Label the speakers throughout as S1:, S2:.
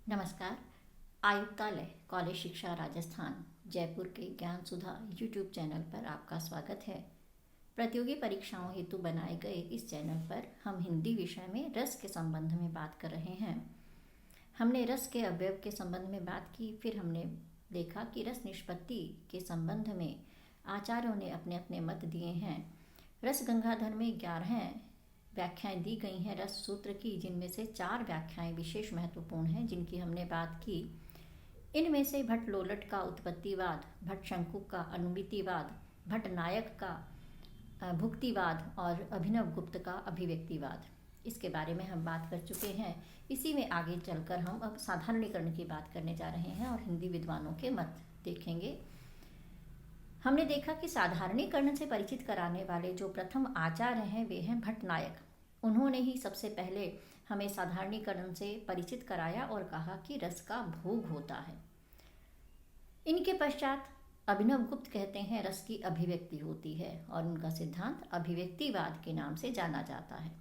S1: नमस्कार। आयुक्तालय कॉलेज शिक्षा राजस्थान जयपुर के ज्ञान सुधा यूट्यूब चैनल पर आपका स्वागत है। प्रतियोगी परीक्षाओं हेतु बनाए गए इस चैनल पर हम हिंदी विषय में रस के संबंध में बात कर रहे हैं। हमने रस के अवयव के संबंध में बात की, फिर हमने देखा कि रस निष्पत्ति के संबंध में आचार्यों ने अपने अपने मत दिए हैं। रस गंगाधर में 11 व्याख्याएं दी गई हैं रस सूत्र की, जिनमें से 4 व्याख्याएं विशेष महत्वपूर्ण हैं, जिनकी हमने बात की। इनमें से भट्ट लोलट का उत्पत्तिवाद, भट्ट शंकुक का अनुमितिवाद, भट्ट नायक का भुक्तिवाद और अभिनव गुप्त का अभिव्यक्तिवाद, इसके बारे में हम बात कर चुके हैं। इसी में आगे चलकर हम अब साधारणीकरण की बात करने जा रहे हैं और हिंदी विद्वानों के मत देखेंगे। हमने देखा कि साधारणीकरण से परिचित कराने वाले जो प्रथम आचार्य हैं वे हैं भट्ट नायक। उन्होंने ही सबसे पहले हमें साधारणीकरण से परिचित कराया और कहा कि रस का भोग होता है। इनके पश्चात अभिनव गुप्त कहते हैं रस की अभिव्यक्ति होती है और उनका सिद्धांत अभिव्यक्तिवाद के नाम से जाना जाता है।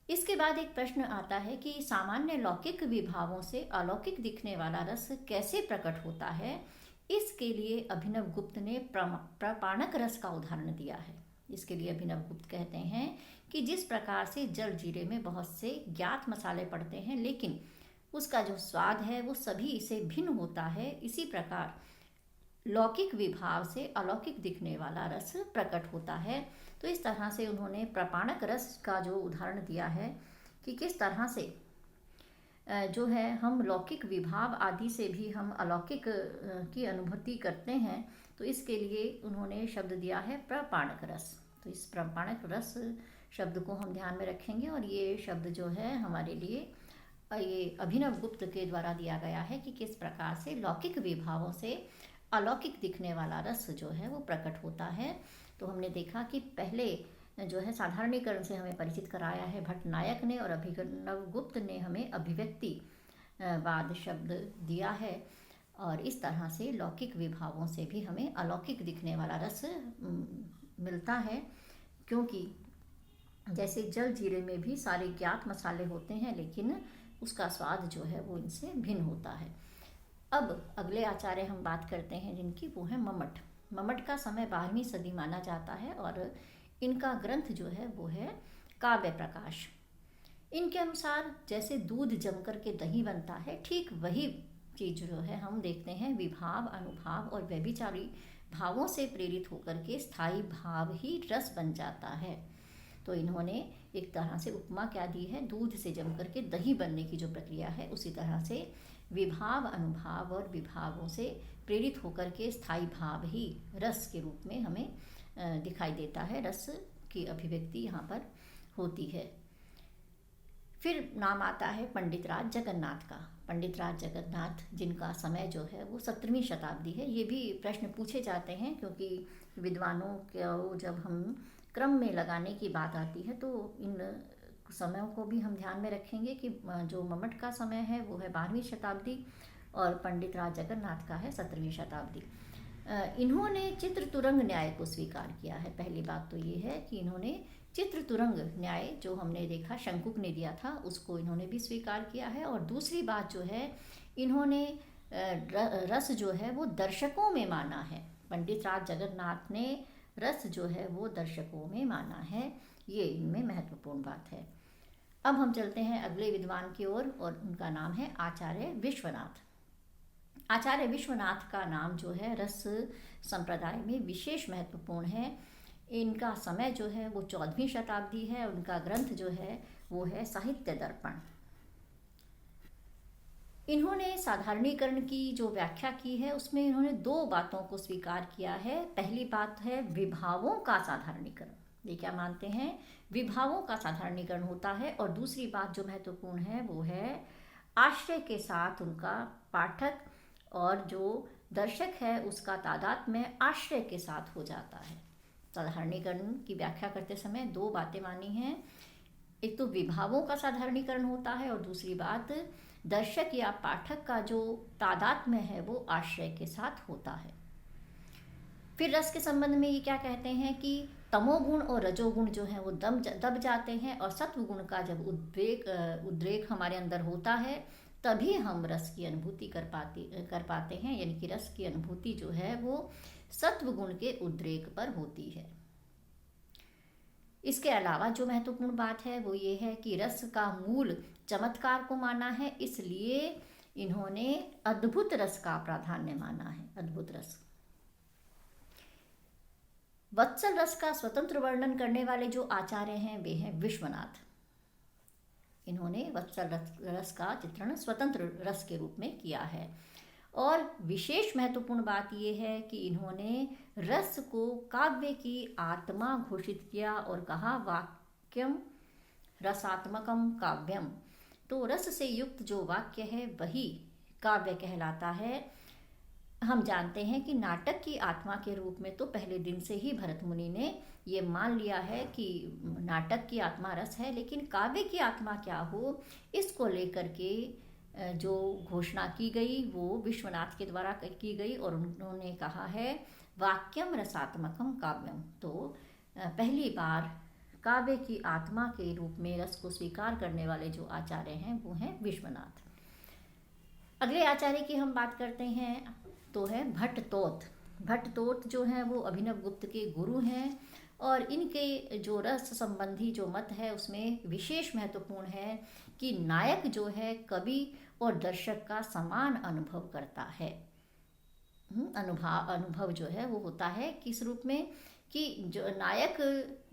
S1: इसके बाद एक प्रश्न आता है कि सामान्य लौकिक विभावों से अलौकिक दिखने वाला रस कैसे प्रकट होता है। इसके लिए अभिनव गुप्त ने प्रपाणक रस का उदाहरण दिया है। इसके लिए अभिनव गुप्त कहते हैं कि जिस प्रकार से जल जीरे में बहुत से ज्ञात मसाले पड़ते हैं, लेकिन उसका जो स्वाद है वो सभी से भिन्न होता है, इसी प्रकार लौकिक विभाव से अलौकिक दिखने वाला रस प्रकट होता है। तो इस तरह से उन्होंने प्रपाणक रस का जो उदाहरण दिया है कि किस तरह से जो है हम लौकिक विभाव आदि से भी हम अलौकिक की अनुभूति करते हैं, तो इसके लिए उन्होंने शब्द दिया है प्रपाणक रस। तो इस प्रपाणक रस शब्द को हम ध्यान में रखेंगे और ये शब्द जो है हमारे लिए ये अभिनव गुप्त के द्वारा दिया गया है कि किस प्रकार से लौकिक विभावों से अलौकिक दिखने वाला रस जो है वो प्रकट होता है। तो हमने देखा कि पहले जो है साधारणीकरण से हमें परिचित कराया है भट्ट नायक ने और अभिनव गुप्त ने हमें अभिव्यक्ति वाद शब्द दिया है और इस तरह से लौकिक विभावों से भी हमें अलौकिक दिखने वाला रस मिलता है, क्योंकि जैसे जल जीरे में भी सारे ज्ञात मसाले होते हैं लेकिन उसका स्वाद जो है वो इनसे भिन्न होता है। अब अगले आचार्य हम बात करते हैं जिनकी, वो है मम्मट। मम्मट का समय 12वीं सदी माना जाता है और इनका ग्रंथ जो है वो है काव्य प्रकाश। इनके अनुसार जैसे दूध जमकर के दही बनता है, ठीक वही चीज जो है हम देखते हैं विभाव, अनुभाव और व्यभिचारी भावों से प्रेरित होकर के स्थायी भाव ही रस बन जाता है। तो इन्होंने एक तरह से उपमा क्या दी है, दूध से जमकर के दही बनने की जो प्रक्रिया है उसी तरह से विभाव, अनुभाव और विभावों से प्रेरित होकर के स्थायी भाव ही रस के रूप में हमें दिखाई देता है। रस की अभिव्यक्ति यहाँ पर होती है। फिर नाम आता है पंडित राज जगन्नाथ का। पंडित राज जगन्नाथ जिनका समय जो है वो 17वीं शताब्दी है। ये भी प्रश्न पूछे जाते हैं क्योंकि विद्वानों को जब हम क्रम में लगाने की बात आती है तो इन समयों को भी हम ध्यान में रखेंगे कि जो मम्मट का समय है वो है 12वीं शताब्दी और पंडित राज जगन्नाथ का है 17वीं शताब्दी। इन्होंने चित्र तुरंग न्याय को स्वीकार किया है। पहली बात तो ये है कि इन्होंने चित्र तुरंग न्याय जो हमने देखा शंकुक ने दिया था उसको इन्होंने भी स्वीकार किया है। और दूसरी बात जो है इन्होंने रस जो है वो दर्शकों में माना है। पंडित राज जगन्नाथ ने रस जो है वो दर्शकों में माना है, ये इनमें महत्वपूर्ण बात है। अब हम चलते हैं अगले विद्वान की ओर और उनका नाम है आचार्य विश्वनाथ। आचार्य विश्वनाथ का नाम जो है रस संप्रदाय में विशेष महत्वपूर्ण है। इनका समय जो है वो 14वीं शताब्दी है। उनका ग्रंथ जो है वो है साहित्य दर्पण। इन्होंने साधारणीकरण की जो व्याख्या की है उसमें इन्होंने 2 बातों को स्वीकार किया है। पहली बात है विभावों का साधारणीकरण। ये क्या मानते हैं, विभावों का साधारणीकरण होता है। और दूसरी बात जो महत्वपूर्ण है वो है आश्रय के साथ उनका पाठक और जो दर्शक है उसका तादात्म्य आश्रय के साथ हो जाता है। साधारणीकरण की व्याख्या करते समय 2 बातें मानी हैं। एक तो विभावों का साधारणीकरण होता है और दूसरी बात दर्शक या पाठक का जो तादात्म्य है वो आश्रय के साथ होता है। फिर रस के संबंध में ये क्या कहते हैं कि तमोगुण और रजोगुण जो है वो दब जाते हैं, और सत्व गुण का जब उद्रेक हमारे अंदर होता है तभी हम रस की अनुभूति कर पाते हैं। यानी कि रस की अनुभूति जो है वो सत्व गुण के उद्रेक पर होती है। इसके अलावा जो महत्वपूर्ण बात है वो ये है कि रस का मूल चमत्कार को माना है, इसलिए इन्होंने अद्भुत रस का प्राधान्य माना है। अद्भुत रस, वत्सल रस का स्वतंत्र वर्णन करने वाले जो आचार्य हैं वे हैं विश्वनाथ। इन्होंने वत्सल रस का चित्रण स्वतंत्र रस के रूप में किया है। और विशेष महत्वपूर्ण बात यह है कि इन्होंने रस को काव्य की आत्मा घोषित किया और कहा वाक्यम रसात्मकम काव्यम। तो रस से युक्त जो वाक्य है वही काव्य कहलाता है। हम जानते हैं कि नाटक की आत्मा के रूप में तो पहले दिन से ही भरत मुनि ने ये मान लिया है कि नाटक की आत्मा रस है, लेकिन काव्य की आत्मा क्या हो इसको लेकर के जो घोषणा की गई वो विश्वनाथ के द्वारा की गई, और उन्होंने कहा है वाक्यम रसात्मकम काव्यम। तो पहली बार काव्य की आत्मा के रूप में रस को स्वीकार करने वाले जो आचार्य हैं वो हैं विश्वनाथ। अगले आचार्य की हम बात करते हैं तो है भट्टतोत। भट्टतोत जो हैं वो अभिनव गुप्त के गुरु हैं, और इनके जो रस संबंधी जो मत है उसमें विशेष महत्वपूर्ण है कि नायक जो है कवि और दर्शक का समान अनुभव करता है। अनुभव जो है वो होता है किस रूप में कि जो नायक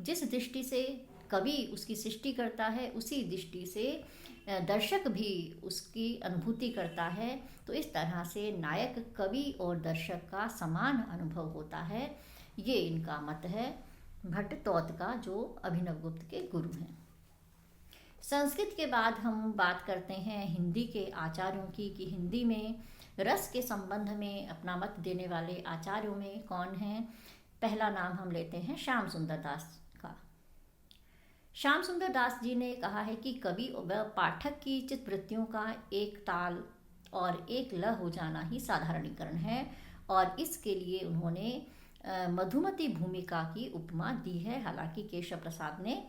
S1: जिस दृष्टि से कवि उसकी सृष्टि करता है उसी दृष्टि से दर्शक भी उसकी अनुभूति करता है। तो इस तरह से नायक कवि और दर्शक का समान अनुभव होता है। ये इनका मत है भट्टतोत का, जो अभिनव गुप्त के गुरु हैं। संस्कृत के बाद हम बात करते हैं हिंदी के आचार्यों की कि हिंदी में रस के संबंध में अपना मत देने वाले आचार्यों में कौन हैं। पहला नाम हम लेते हैं श्याम सुंदर दास का। श्याम सुंदर दास जी ने कहा है कि कवि व पाठक की चित्तवृत्तियों का एक ताल और एक लय हो जाना ही साधारणीकरण है, और इसके लिए उन्होंने मधुमती भूमिका की उपमा दी है। हालांकि केशव प्रसाद ने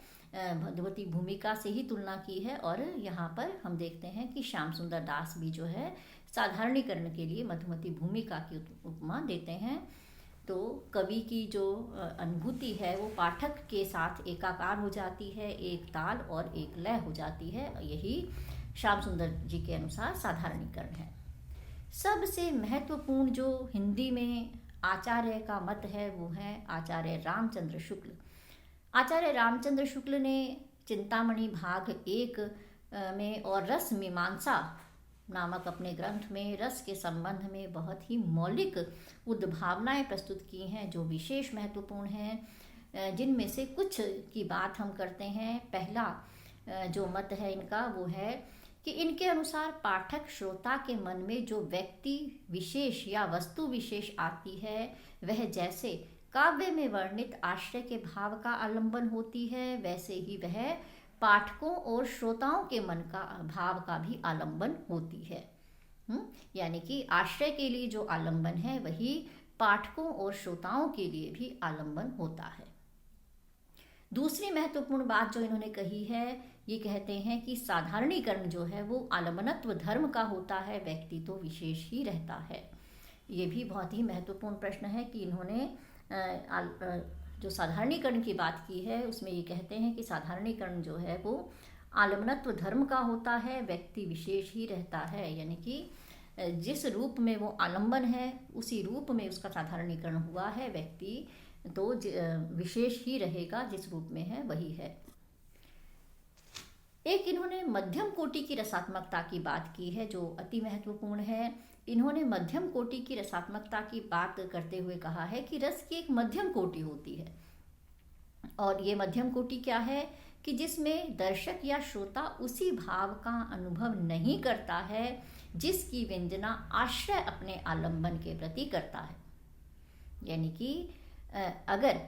S1: मधुमती भूमिका से ही तुलना की है, और यहाँ पर हम देखते हैं कि श्याम सुंदर दास भी जो है साधारणीकरण के लिए मधुमती भूमिका की उपमा देते हैं। तो कवि की जो अनुभूति है वो पाठक के साथ एकाकार हो जाती है, एक ताल और एक लय हो जाती है। यही श्याम सुंदर जी के अनुसार साधारणीकरण है। सबसे महत्वपूर्ण जो हिंदी में आचार्य का मत है वो है आचार्य रामचंद्र शुक्ल। आचार्य रामचंद्र शुक्ल ने चिंतामणि भाग 1 में और रस मीमांसा नामक अपने ग्रंथ में रस के संबंध में बहुत ही मौलिक उद्भावनाएं प्रस्तुत की हैं जो विशेष महत्वपूर्ण हैं, जिनमें से कुछ की बात हम करते हैं। पहला जो मत है इनका वो है कि इनके अनुसार पाठक श्रोता के मन में जो व्यक्ति विशेष या वस्तु विशेष आती है वह जैसे काव्य में वर्णित आश्रय के भाव का आलंबन होती है, वैसे ही वह पाठकों और श्रोताओं के मन का भाव का भी आलंबन होती है। यानी कि आश्रय के लिए जो आलंबन है वही पाठकों और श्रोताओं के लिए भी आलंबन होता है। दूसरी महत्वपूर्ण बात जो इन्होंने कही है, ये कहते हैं कि साधारणीकरण जो है वो आलंबनत्व धर्म का होता है, व्यक्ति तो विशेष ही रहता है। ये भी बहुत ही महत्वपूर्ण प्रश्न है कि इन्होंने जो साधारणीकरण की बात की है उसमें ये कहते हैं कि साधारणीकरण जो है वो आलंबनत्व धर्म का होता है, व्यक्ति विशेष ही रहता है। यानी कि जिस रूप में वो आलंबन है उसी रूप में उसका साधारणीकरण हुआ है, व्यक्ति तो विशेष ही रहेगा, जिस रूप में है वही है। एक इन्होंने मध्यम कोटि की रसात्मकता की बात की है जो अति महत्वपूर्ण है। इन्होंने मध्यम कोटि की रसात्मकता की बात करते हुए कहा है कि रस की एक मध्यम कोटि होती है, और ये मध्यम कोटि क्या है कि जिसमें दर्शक या श्रोता उसी भाव का अनुभव नहीं करता है जिसकी व्यंजना आश्रय अपने आलंबन के प्रति करता है। यानी कि अगर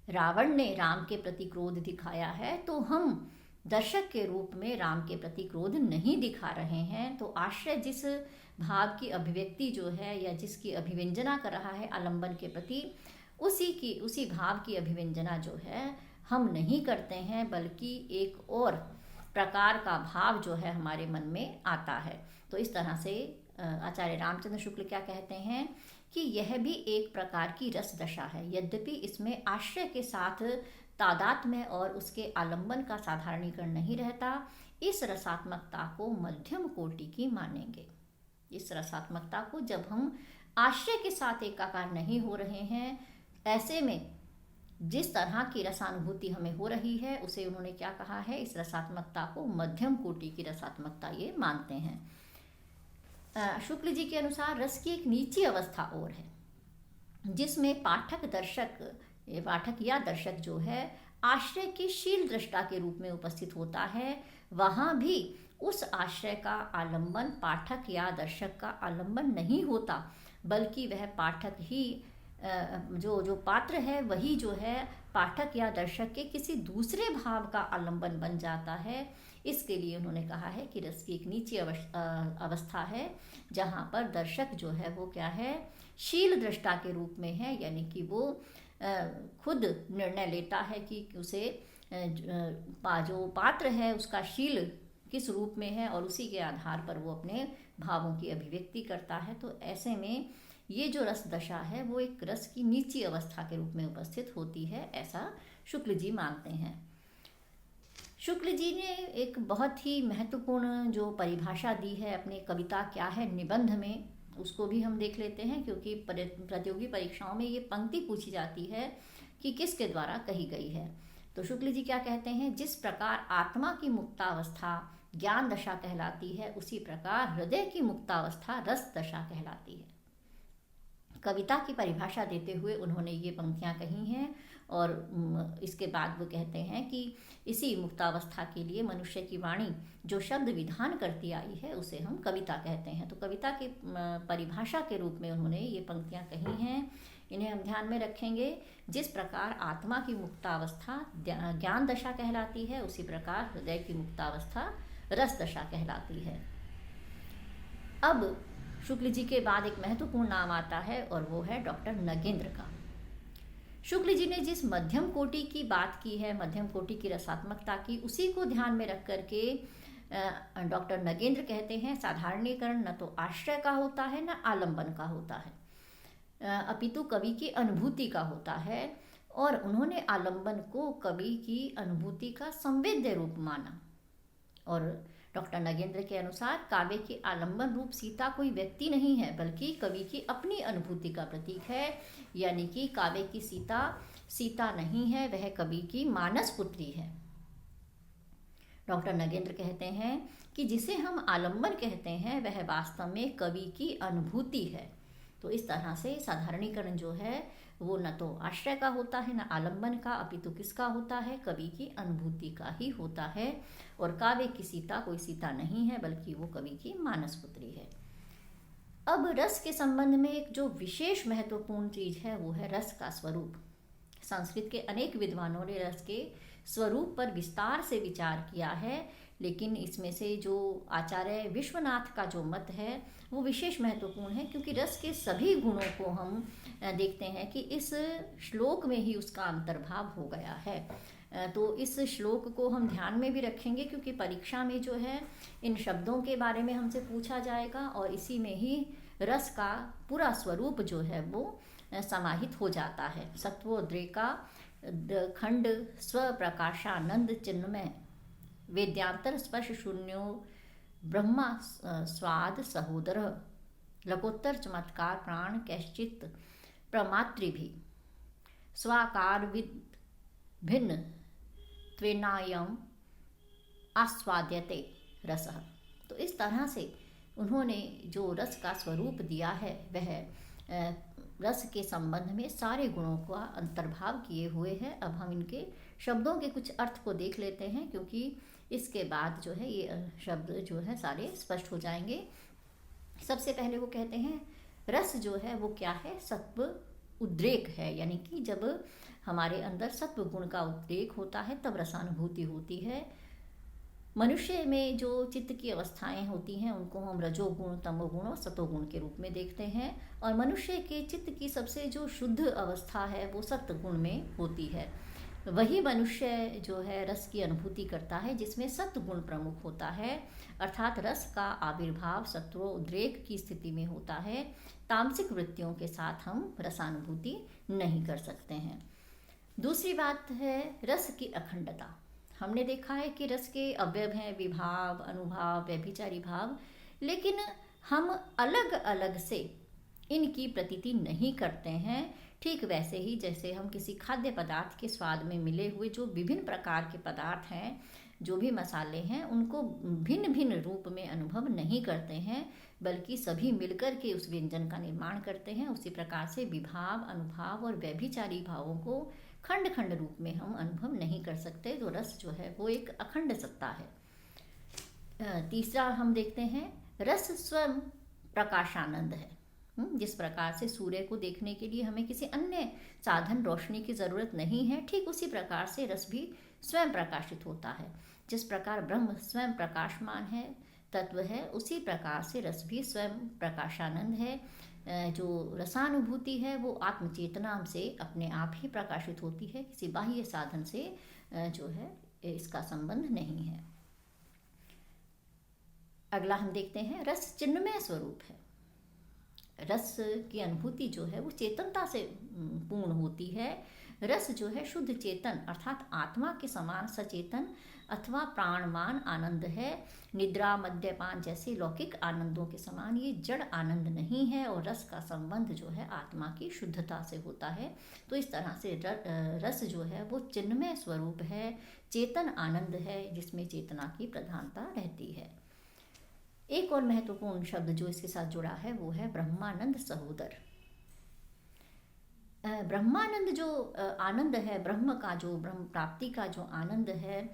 S1: रावण ने राम के प्रति क्रोध दिखाया है तो हम दर्शक के रूप में राम के प्रति क्रोध नहीं दिखा रहे हैं। तो आश्रय जिस भाव की अभिव्यक्ति जो है या जिसकी अभिव्यंजना कर रहा है आलंबन के प्रति, उसी भाव की अभिव्यंजना जो है हम नहीं करते हैं, बल्कि एक और प्रकार का भाव जो है हमारे मन में आता है। तो इस तरह से आचार्य रामचंद्र शुक्ल क्या कहते हैं कि यह भी एक प्रकार की रस दशा है, यद्यपि इसमें आश्रय के साथ तादात्म्य और उसके आलंबन का साधारणीकरण नहीं रहता। इस रसात्मकता को मध्यम कोटि की मानेंगे। इस रसात्मकता को जब हम आश्रय के साथ एकाकार नहीं हो रहे हैं, ऐसे में जिस तरह की रसानुभूति हमें हो रही है उसे उन्होंने क्या कहा है, इस रसात्मकता को मध्यम कोटि की रसात्मकता ये मानते हैं। शुक्ल जी के अनुसार रस की एक नीची अवस्था और है, जिसमें पाठक या दर्शक जो है आश्रय के शील दृष्टा के रूप में उपस्थित होता है। वहाँ भी उस आश्रय का आलंबन पाठक या दर्शक का आलंबन नहीं होता, बल्कि वह पाठक ही जो पात्र है वही जो है पाठक या दर्शक के किसी दूसरे भाव का आलंबन बन जाता है। इसके लिए उन्होंने कहा है कि रस की एक नीची अवस्था है, जहाँ पर दर्शक जो है वो क्या है, शील दृष्टा के रूप में है, यानी कि वो खुद निर्णय लेता है कि उसे जो पात्र है उसका शील किस रूप में है और उसी के आधार पर वो अपने भावों की अभिव्यक्ति करता है। तो ऐसे में ये जो रस दशा है वो एक रस की नीची अवस्था के रूप में उपस्थित होती है, ऐसा शुक्ल जी मानते हैं। शुक्ल जी ने एक बहुत ही महत्वपूर्ण जो परिभाषा दी है अपने कविता क्या है निबंध में, उसको भी हम देख लेते हैं, क्योंकि प्रतियोगी परीक्षाओं में ये पंक्ति पूछी जाती है कि किसके द्वारा कही गई है। तो शुक्ल जी क्या कहते हैं, जिस प्रकार आत्मा की मुक्तावस्था ज्ञान दशा कहलाती है, उसी प्रकार हृदय की मुक्तावस्था रस दशा कहलाती है। कविता की परिभाषा देते हुए उन्होंने ये पंक्तियाँ कही हैं और इसके बाद वो कहते हैं कि इसी मुक्तावस्था के लिए मनुष्य की वाणी जो शब्द विधान करती आई है उसे हम कविता कहते हैं। तो कविता की परिभाषा के रूप में उन्होंने ये पंक्तियाँ कही हैं, इन्हें हम ध्यान में रखेंगे। जिस प्रकार आत्मा की मुक्तावस्था ज्ञान दशा कहलाती है, उसी प्रकार हृदय की मुक्तावस्था रस दशा कहलाती है। अब शुक्ल जी के बाद एक महत्वपूर्ण नाम आता है और वो है डॉक्टर नगेंद्र का। शुक्ल जी ने जिस मध्यम कोटि की बात की है, मध्यम कोटि की रसात्मकता की, उसी को ध्यान में रख करके डॉक्टर नगेंद्र कहते हैं साधारणीकरण न तो आश्रय का होता है न आलंबन का होता है, अपितु कवि की अनुभूति का होता है। और उन्होंने आलंबन को कवि की अनुभूति का संवेद्य रूप माना। और डॉक्टर नगेंद्र के अनुसार काव्य की आलंबन रूप सीता कोई व्यक्ति नहीं है, बल्कि कवि की अपनी अनुभूति का प्रतीक है। यानी कि काव्य की सीता नहीं है, वह कवि की मानस पुत्री है। डॉक्टर नगेंद्र कहते हैं कि जिसे हम आलंबन कहते हैं वह वास्तव में कवि की अनुभूति है। तो इस तरह से साधारणीकरण जो है वो न तो आश्रय का होता है न आलंबन का, अपितु किसका होता है, कवि की अनुभूति का ही होता है। और काव्य की सीता कोई सीता नहीं है, बल्कि वो कवि की मानस पुत्री है। अब रस के संबंध में एक जो विशेष महत्वपूर्ण चीज है वो है रस का स्वरूप। संस्कृत के अनेक विद्वानों ने रस के स्वरूप पर विस्तार से विचार किया है, लेकिन इसमें से जो आचार्य विश्वनाथ का जो मत है वो विशेष महत्वपूर्ण है, क्योंकि रस के सभी गुणों को हम देखते हैं कि इस श्लोक में ही उसका अंतर्भाव हो गया है। तो इस श्लोक को हम ध्यान में भी रखेंगे, क्योंकि परीक्षा में जो है इन शब्दों के बारे में हमसे पूछा जाएगा और इसी में ही रस का पूरा स्वरूप जो है वो समाहित हो जाता है। सत्वोद्रेका खंड स्व प्रकाशानंद चिन्मय वेद्यांतर स्पर्श शून्यो ब्रह्मा स्वाद सहोदर लकोत्तर चमत्कार प्राण कैश्चित प्रमातृभि स्वाकार विद भिन्न त्वेनायम आस्वाद्यते रस। तो इस तरह से उन्होंने जो रस का स्वरूप दिया है वह रस के संबंध में सारे गुणों का अंतर्भाव किए हुए है। अब हम इनके शब्दों के कुछ अर्थ को देख लेते हैं, क्योंकि इसके बाद जो है ये शब्द जो है सारे स्पष्ट हो जाएंगे। सबसे पहले वो कहते हैं रस जो है वो क्या है, सत्व उद्रेक है, यानी कि जब हमारे अंदर सत्व गुण का उद्रेक होता है तब रसानुभूति होती है। मनुष्य में जो चित्त की अवस्थाएं होती हैं उनको हम रजोगुण, तमोगुण और सतोगुण के रूप में देखते हैं। और मनुष्य के चित्त की सबसे जो शुद्ध अवस्था है वो सत्गुण में होती है। वही मनुष्य जो है रस की अनुभूति करता है जिसमें सत्गुण प्रमुख होता है, अर्थात रस का आविर्भाव सत्वोद्रेक की स्थिति में होता है। तामसिक वृत्तियों के साथ हम रसानुभूति नहीं कर सकते हैं। दूसरी बात है रस की अखंडता। हमने देखा है कि रस के अवयव हैं विभाव, अनुभाव, व्यभिचारी भाव, लेकिन हम अलग अलग से इनकी प्रतीति नहीं करते हैं। ठीक वैसे ही जैसे हम किसी खाद्य पदार्थ के स्वाद में मिले हुए जो विभिन्न प्रकार के पदार्थ हैं, जो भी मसाले हैं, उनको भिन्न भिन्न रूप में अनुभव नहीं करते हैं, बल्कि सभी मिलकर के उस व्यंजन का निर्माण करते हैं। उसी प्रकार से विभाव, अनुभाव और व्यभिचारी भावों को खंड खंड रूप में हम अनुभव नहीं कर सकते। तो रस जो है वो एक अखंड सत्ता है। तीसरा हम देखते हैं रस स्वयं प्रकाशानंद है। जिस प्रकार से सूर्य को देखने के लिए हमें किसी अन्य साधन रोशनी की जरूरत नहीं है, ठीक उसी प्रकार से रस भी स्वयं प्रकाशित होता है। जिस प्रकार ब्रह्म स्वयं प्रकाशमान है, तत्व है, उसी प्रकार से रस भी स्वयं प्रकाशानंद है। जो रसानुभूति है वो आत्मचेतना से अपने आप ही प्रकाशित होती है, किसी बाह्य साधन से जो है इसका संबंध नहीं है। अगला हम देखते हैं रस चिन्मय स्वरूप है। रस की अनुभूति जो है वो चेतनता से पूर्ण होती है। रस जो है शुद्ध चेतन अर्थात आत्मा के समान सचेतन अथवा प्राणमान आनंद है। निद्रा, मद्यपान जैसे लौकिक आनंदों के समान ये जड़ आनंद नहीं है और रस का संबंध जो है आत्मा की शुद्धता से होता है। तो इस तरह से रस जो है वो चिन्मय स्वरूप है, चेतन आनंद है जिसमें चेतना की प्रधानता रहती है। एक और महत्वपूर्ण शब्द जो इसके साथ जुड़ा है वो है ब्रह्मानंद सहोदर। ब्रह्मानंद जो आनंद है, ब्रह्म का जो ब्रह्म प्राप्ति का जो आनंद है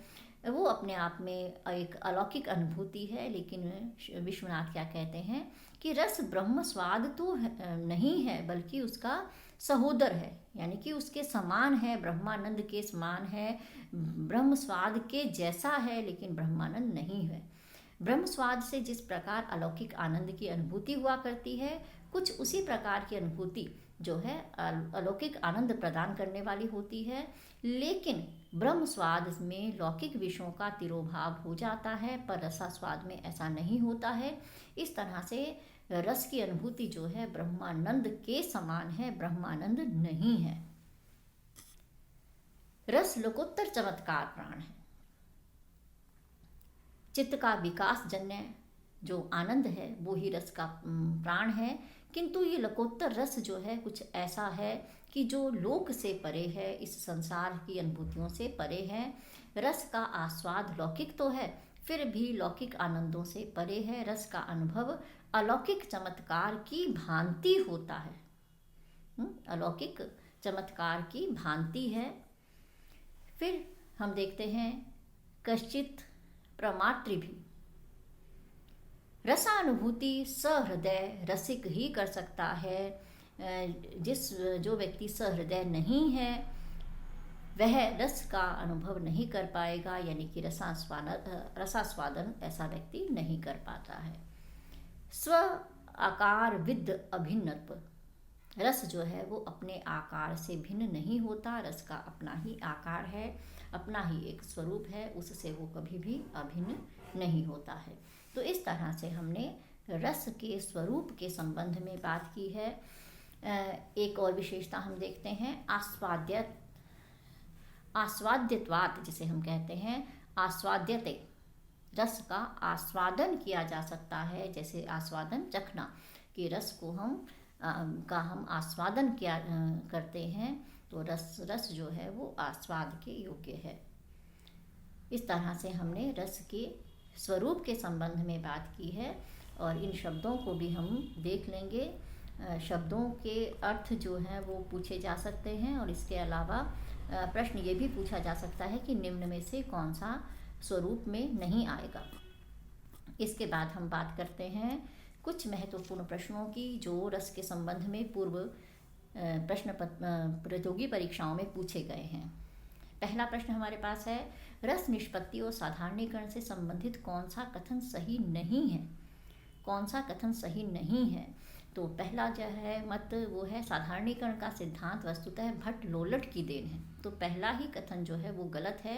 S1: वो अपने आप में एक अलौकिक अनुभूति है। लेकिन विश्वनाथ क्या कहते हैं कि रस ब्रह्म स्वाद तो नहीं है बल्कि उसका सहोदर है, यानी कि उसके समान है, ब्रह्मानंद के समान है, ब्रह्म स्वाद के जैसा है, लेकिन ब्रह्मानंद नहीं है। ब्रह्म स्वाद से जिस प्रकार अलौकिक आनंद की अनुभूति हुआ करती है, कुछ उसी प्रकार की अनुभूति जो है अलौकिक आनंद प्रदान करने वाली होती है। लेकिन ब्रह्म स्वाद में लौकिक विषयों का तिरोभाव हो जाता है, पर रसा स्वाद में ऐसा नहीं होता है। इस तरह से रस की अनुभूति जो है ब्रह्मानंद के समान है, ब्रह्मानंद नहीं है। रस लोकोत्तर चमत्कार प्राण है। चित्त का विकास जन्य जो आनंद है वो ही रस का प्राण है। किंतु ये लोकोत्तर रस जो है कुछ ऐसा है कि जो लोक से परे है, इस संसार की अनुभूतियों से परे है। रस का आस्वाद लौकिक तो है, फिर भी लौकिक आनंदों से परे है। रस का अनुभव अलौकिक चमत्कार की भांति होता है। अलौकिक चमत्कार की भांति है। फिर हम देखते हैं कश्चित प्रमातृ भी। रसानुभूति सहृदय रसिक ही कर सकता है। जो व्यक्ति सहृदय नहीं है वह रस का अनुभव नहीं कर पाएगा, यानी कि रसास्वादन ऐसा व्यक्ति नहीं कर पाता है। स्व आकार विद अभिन्नत्व। रस जो है वो अपने आकार से भिन्न नहीं होता। रस का अपना ही आकार है, अपना ही एक स्वरूप है, उससे वो कभी भी अभिन्न नहीं होता है। तो इस तरह से हमने रस के स्वरूप के संबंध में बात की है। एक और विशेषता हम देखते हैं आस्वाद्यत्वात्, जिसे हम कहते हैं आस्वाद्यते। रस का आस्वादन किया जा सकता है, जैसे आस्वादन चखना, कि रस को हम आस्वादन किया करते हैं, तो रस जो है वो आस्वाद के योग्य है। इस तरह से हमने रस के स्वरूप के संबंध में बात की है और इन शब्दों को भी हम देख लेंगे। शब्दों के अर्थ जो हैं वो पूछे जा सकते हैं और इसके अलावा प्रश्न ये भी पूछा जा सकता है कि निम्न में से कौन सा स्वरूप में नहीं आएगा। इसके बाद हम बात करते हैं कुछ महत्वपूर्ण प्रश्नों की जो रस के संबंध में पूर्व प्रतियोगी परीक्षाओं में पूछे गए हैं। पहला प्रश्न हमारे पास है, रस निष्पत्ति और साधारणीकरण से संबंधित कौन सा कथन सही नहीं है? कौन सा कथन सही नहीं है? तो पहला जो है मत वो है, साधारणीकरण का सिद्धांत वस्तुतः भट्ट लोलट की देन है। तो पहला ही कथन जो है वो गलत है,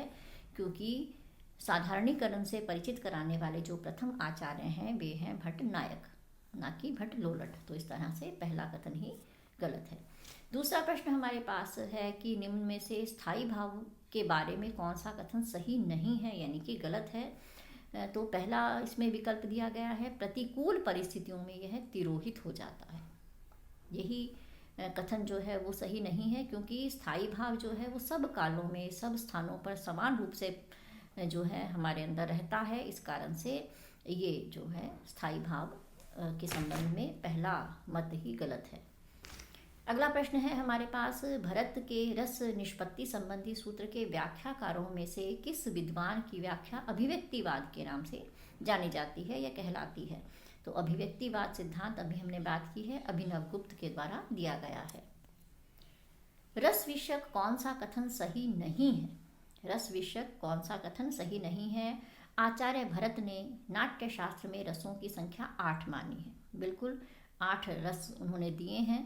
S1: क्योंकि साधारणीकरण से परिचित कराने वाले जो प्रथम आचार्य हैं वे हैं भट्ट नायक, ना कि भट्ट लोलट। तो इस तरह से पहला कथन ही गलत है। दूसरा प्रश्न हमारे पास है कि निम्न में से स्थायी भाव के बारे में कौन सा कथन सही नहीं है, यानी कि गलत है। तो पहला इसमें विकल्प दिया गया है, प्रतिकूल परिस्थितियों में यह तिरोहित हो जाता है। यही कथन जो है वो सही नहीं है, क्योंकि स्थायी भाव जो है वो सब कालों में सब स्थानों पर समान रूप से जो है हमारे अंदर रहता है। इस कारण से ये जो है स्थायी भाव के संबंध में पहला मत ही गलत है। अगला प्रश्न है हमारे पास, भरत के रस निष्पत्ति संबंधी सूत्र के व्याख्याकारों में से किस विद्वान की व्याख्या अभिव्यक्तिवाद के नाम से जानी जाती है या कहलाती है? तो अभिव्यक्तिवाद सिद्धांत अभी हमने बात की है, अभिनव गुप्त के द्वारा दिया गया है। रस विषयक कौन सा कथन सही नहीं है? रस विषयक कौन सा कथन सही नहीं है? आचार्य भरत ने नाट्य शास्त्र में रसों की संख्या 8 मानी है। बिल्कुल 8 रस उन्होंने दिए हैं।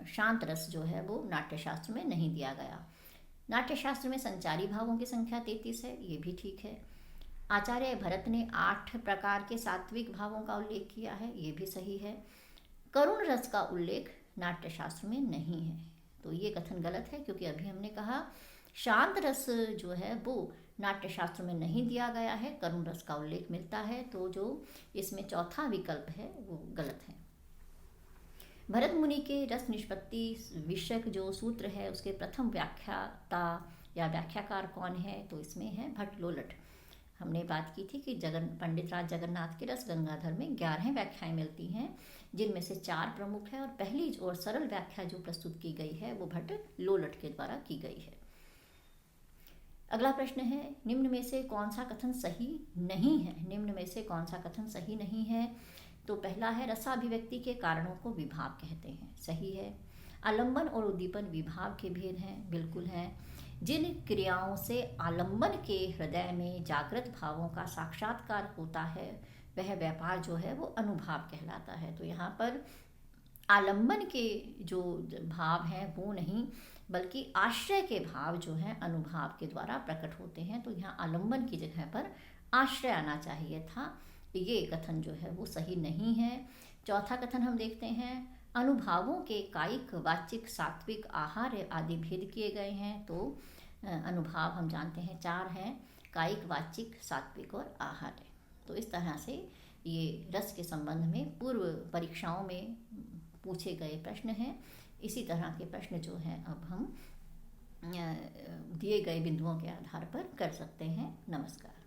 S1: शांत रस जो है वो नाट्य शास्त्र में नहीं दिया गया। नाट्य शास्त्र में संचारी भावों की संख्या 33 है, ये भी ठीक है। आचार्य भरत ने 8 प्रकार के सात्विक भावों का उल्लेख किया है, ये भी सही है। करुण रस का उल्लेख नाट्य शास्त्र में नहीं है, तो ये कथन गलत है, क्योंकि अभी हमने कहा शांत रस जो है वो नाट्य शास्त्र में नहीं दिया गया है, करुण रस का उल्लेख मिलता है। तो जो इसमें चौथा विकल्प है वो गलत है। भरत मुनि के रस निष्पत्ति विषयक जो सूत्र है उसके प्रथम व्याख्याता या व्याख्याकार कौन है? तो इसमें है भट्ट लोलट। हमने बात की थी कि पंडित राज जगन्नाथ के रस गंगाधर में 11 व्याख्याएं मिलती हैं, जिनमें से 4 प्रमुख है, और पहली और सरल व्याख्या जो प्रस्तुत की गई है वो भट्ट लोलट के द्वारा की गई है। अगला प्रश्न है, निम्न में से कौन सा कथन सही नहीं है? निम्न में से कौन सा कथन सही नहीं है? तो पहला है, रसाभिव्यक्ति के कारणों को विभाव कहते हैं, सही है। आलंबन और उद्दीपन विभाव के भेद हैं, बिल्कुल हैं। जिन क्रियाओं से आलंबन के हृदय में जागृत भावों का साक्षात्कार होता है वह व्यापार जो है वो अनुभाव कहलाता है। तो यहाँ पर आलंबन के जो भाव हैं वो नहीं, बल्कि आश्रय के भाव जो हैं अनुभाव के द्वारा प्रकट होते हैं। तो यहाँ आलंबन की जगह पर आश्रय आना चाहिए था। ये कथन जो है वो सही नहीं है। चौथा कथन हम देखते हैं, अनुभावों के कायिक वाचिक सात्विक आहार आदि भेद किए गए हैं। तो अनुभाव हम जानते हैं 4 हैं, कायिक वाचिक सात्विक और आहार। तो इस तरह से ये रस के संबंध में पूर्व परीक्षाओं में पूछे गए प्रश्न हैं। इसी तरह के प्रश्न जो हैं अब हम दिए गए बिंदुओं के आधार पर कर सकते हैं। नमस्कार।